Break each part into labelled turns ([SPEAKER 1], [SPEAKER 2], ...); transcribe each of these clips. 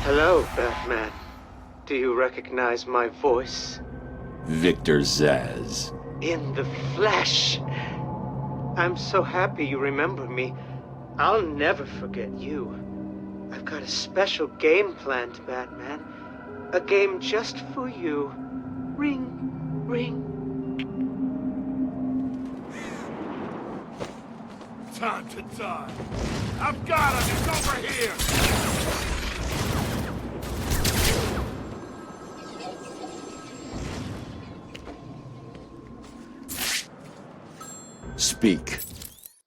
[SPEAKER 1] Hello, Batman. Do you recognize my voice?
[SPEAKER 2] Victor Zsazs.
[SPEAKER 1] In the flesh! I'm so happy you remember me. I'll never forget you. I've got a special game planned, Batman. A game just for you. Ring, ring.
[SPEAKER 3] Time to die. I've got him! He's over here!
[SPEAKER 2] Speak.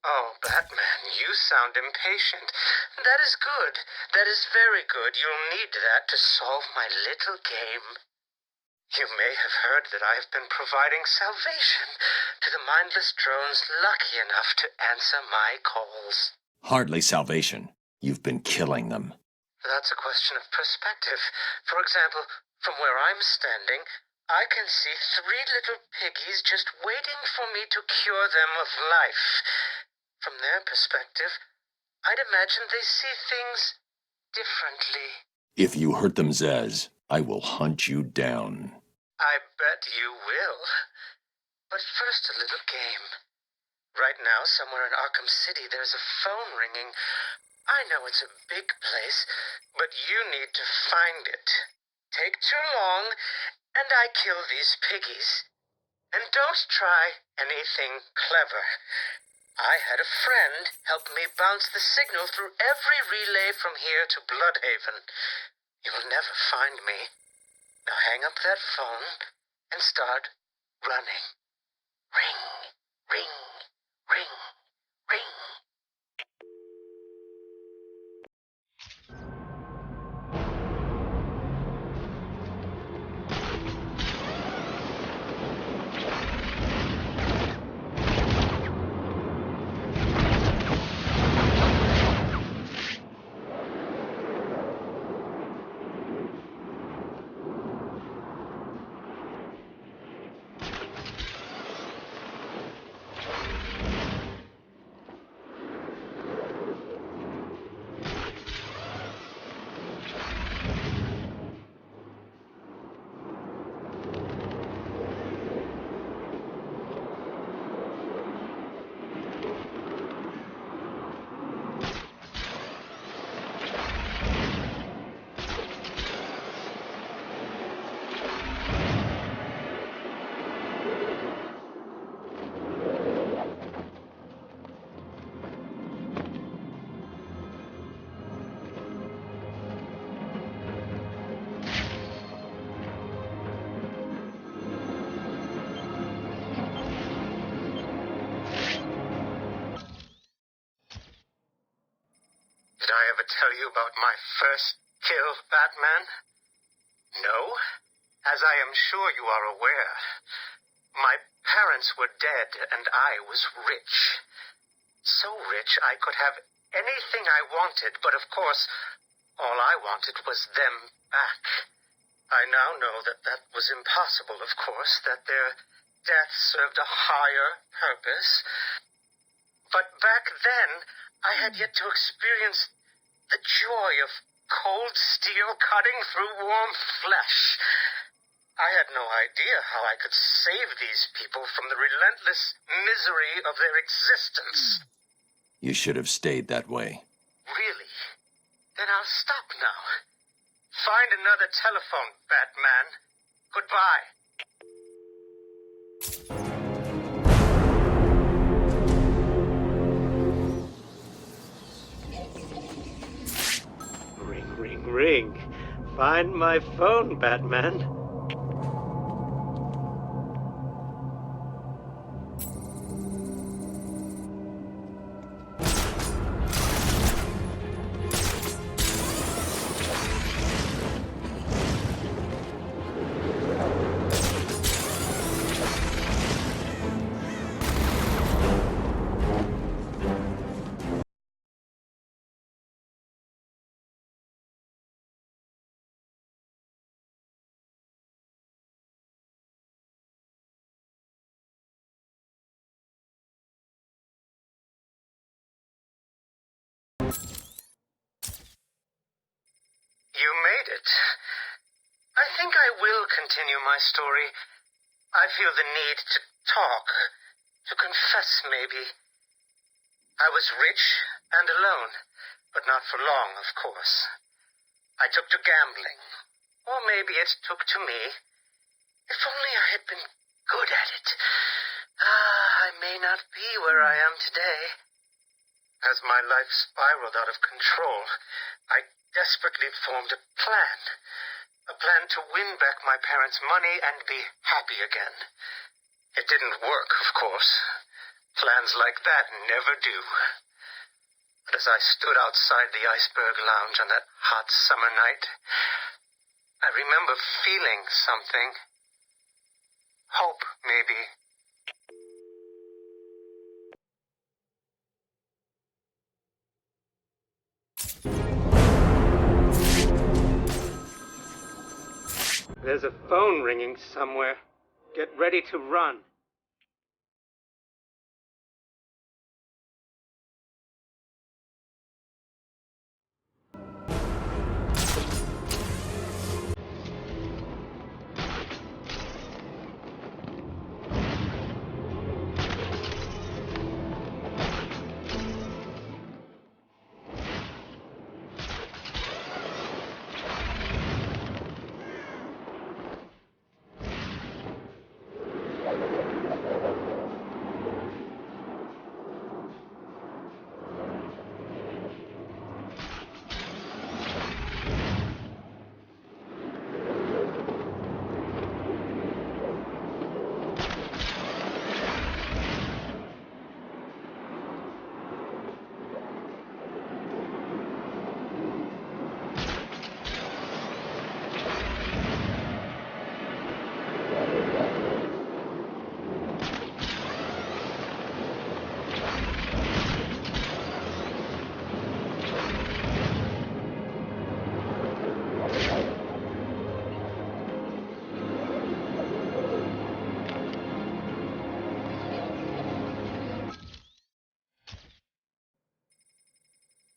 [SPEAKER 1] Oh, Batman, you sound impatient. That is good. That is very good. You'll need that to solve my little game. You may have heard that I have been providing salvation to the mindless drones lucky enough to answer my calls.
[SPEAKER 2] Hardly salvation. You've been killing them.
[SPEAKER 1] That's a question of perspective. For example, from where I'm standing, I can see 3 little piggies just waiting for me to cure them of life. From their perspective, I'd imagine they see things differently.
[SPEAKER 2] If you hurt them, Zsazs, I will hunt you down.
[SPEAKER 1] I bet you will. But first, a little game. Right now, somewhere in Arkham City, there's a phone ringing. I know it's a big place, but you need to find it. Take too long, and I kill these piggies. And don't try anything clever. I had a friend help me bounce the signal through every relay from here to Bloodhaven. You'll never find me. Now hang up that phone and start running. Ring, ring, ring, ring. Did I ever tell you about my first kill, Batman? No? As I am sure you are aware, my parents were dead and I was rich. So rich I could have anything I wanted, but of course, all I wanted was them back. I now know that that was impossible, of course, that their death served a higher purpose. But back then, I had yet to experience the joy of cold steel cutting through warm flesh. I had no idea how I could save these people from the relentless misery of their existence.
[SPEAKER 2] You should have stayed that way.
[SPEAKER 1] Really? Then I'll stop now. Find another telephone, Batman. Goodbye. Ring, ring, ring. Find my phone, Batman. You may it. I think I will continue my story. I feel the need to talk, to confess maybe. I was rich and alone, but not for long, of course. I took to gambling, or maybe it took to me. If only I had been good at it. I may not be where I am today. As my life spiraled out of control, I desperately formed a plan. A plan to win back my parents' money and be happy again. It didn't work, of course. Plans like that never do. But as I stood outside the Iceberg Lounge on that hot summer night, I remember feeling something. Hope, maybe. There's a phone ringing somewhere. Get ready to run.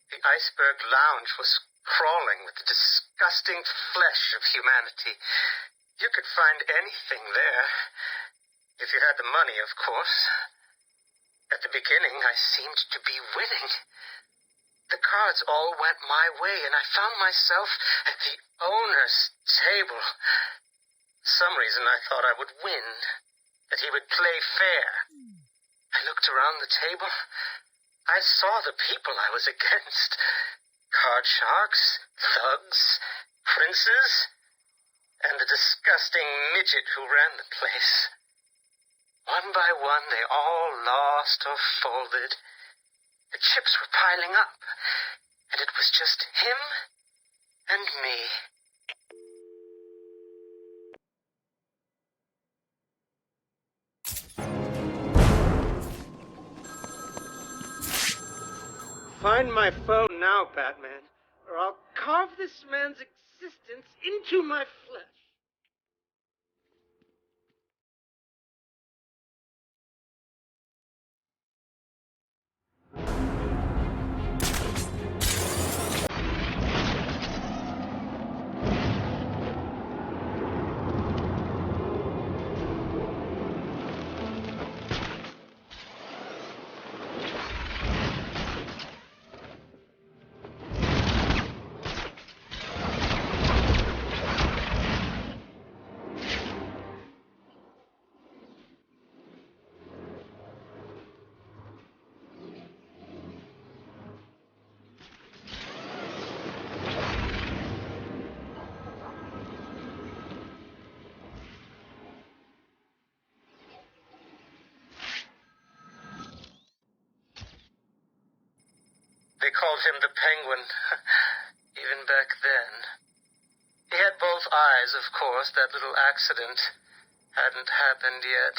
[SPEAKER 1] The Iceberg Lounge was crawling with the disgusting flesh of humanity. You could find anything there. If you had the money, of course. At the beginning, I seemed to be winning. The cards all went my way, and I found myself at the owner's table. For some reason, I thought I would win, that he would play fair. I looked around the table. I saw the people I was against. Card sharks, thugs, princes, and the disgusting midget who ran the place. One by one, they all lost or folded. The chips were piling up, and it was just him and me. Find my phone now, Batman, or I'll carve this man's existence into my flesh. They called him the Penguin, even back then. He had both eyes, of course. That little accident hadn't happened yet.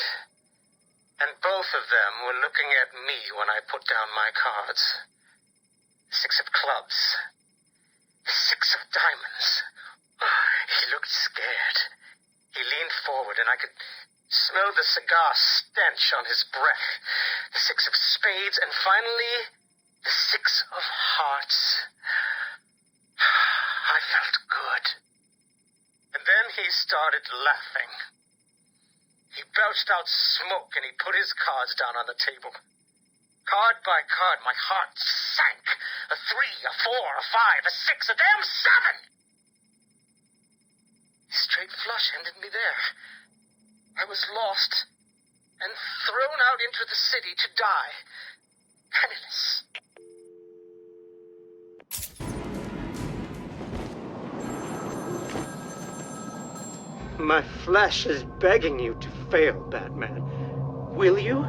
[SPEAKER 1] And both of them were looking at me when I put down my cards. 6 of clubs. 6 of diamonds. He looked scared. He leaned forward, and I could smell the cigar stench on his breath. The 6 of spades, and finally, the 6 of hearts. I felt good. he started laughing. He belched out smoke and he put his cards down on the table. Card by card, my heart sank. A 3, a 4, a 5, a 6, a damn 7! Straight flush ended me there. I was lost and thrown out into the city to die, penniless. My flesh is begging you to fail, Batman. Will you?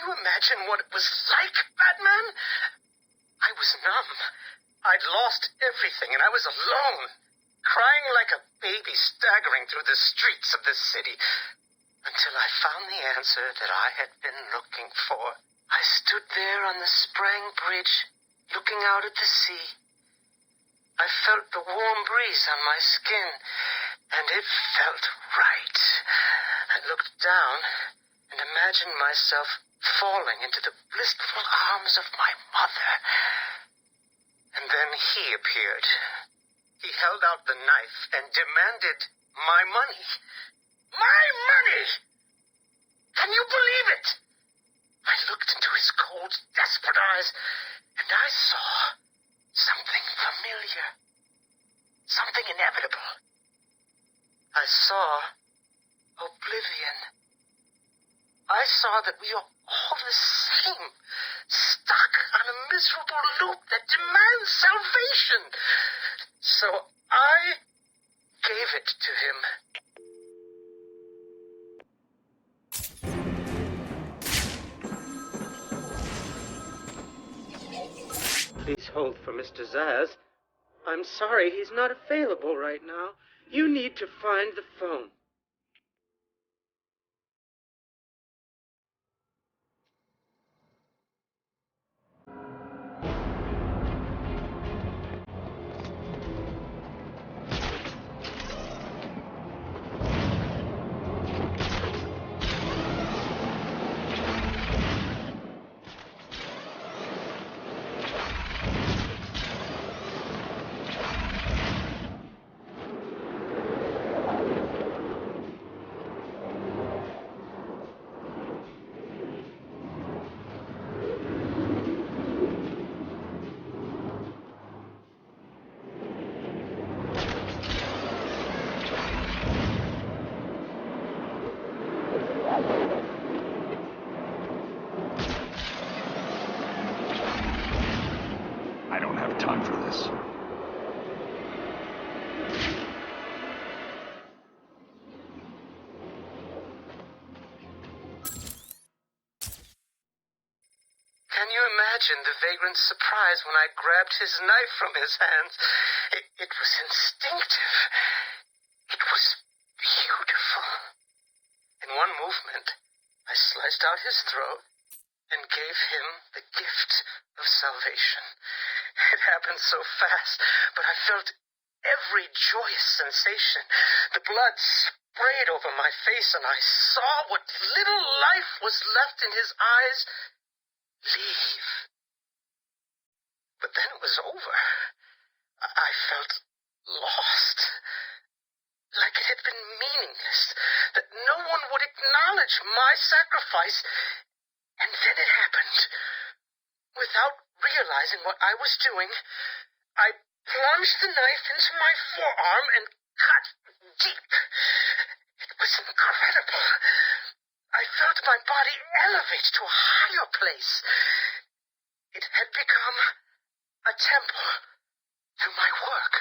[SPEAKER 1] Imagine what it was like, Batman? I was numb. I'd lost everything, and I was alone, crying like a baby staggering through the streets of the city, until I found the answer that I had been looking for. I stood there on the Sprang Bridge, looking out at the sea. I felt the warm breeze on my skin, and it felt right. I looked down and imagined myself falling into the blissful arms of my mother. And then he appeared. He held out the knife and demanded my money. My money! Can you believe it? I looked into his cold, desperate eyes, and I saw something familiar. Something inevitable. I saw oblivion. I saw that we are all the same, stuck on a miserable loop that demands salvation. So I gave it to him. Please hold for Mr. Zsazs. I'm sorry, he's not available right now. You need to find the phone.
[SPEAKER 2] I don't have time for this.
[SPEAKER 1] Can you imagine the vagrant's surprise when I grabbed his knife from his hands? It was instinctive. It was beautiful. In one movement, I sliced out his throat and gave him the gift of salvation. It happened so fast, but I felt every joyous sensation. The blood sprayed over my face, and I saw what little life was left in his eyes leave. But then it was over. I felt lost. Like it had been meaningless. That no one would acknowledge my sacrifice. And then it happened. Without realizing what I was doing, I plunged the knife into my forearm and cut deep. It was incredible. I felt my body elevate to a higher place. It had become a temple to my work.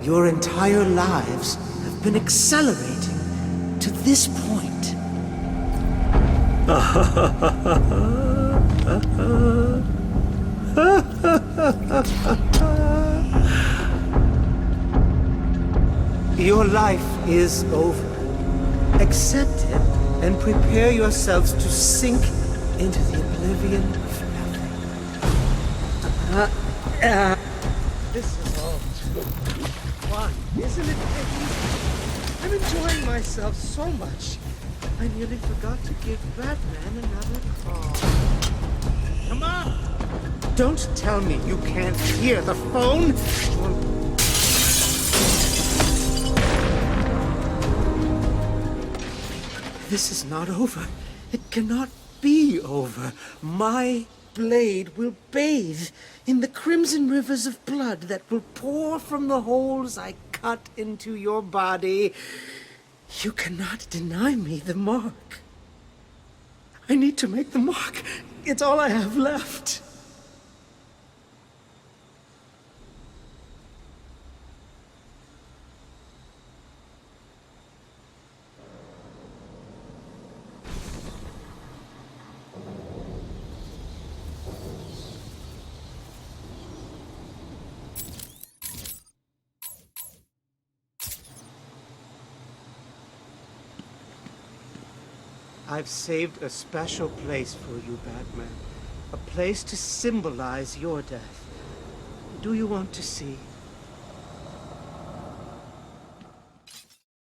[SPEAKER 4] Your entire lives have been accelerating to this point. Your life is over. Accept it and prepare yourselves to sink into the oblivion of nothing. This is all too fun, isn't it, Peggy? I'm enjoying myself so much. I nearly forgot to give Batman another call. Come on! Don't tell me you can't hear the phone! This is not over. It cannot be over. My blade will bathe in the crimson rivers of blood that will pour from the holes I cut into your body. You cannot deny me the mark. I need to make the mark. It's all I have left. I've saved a special place for you, Batman. A place to symbolize your death. Do you want to see?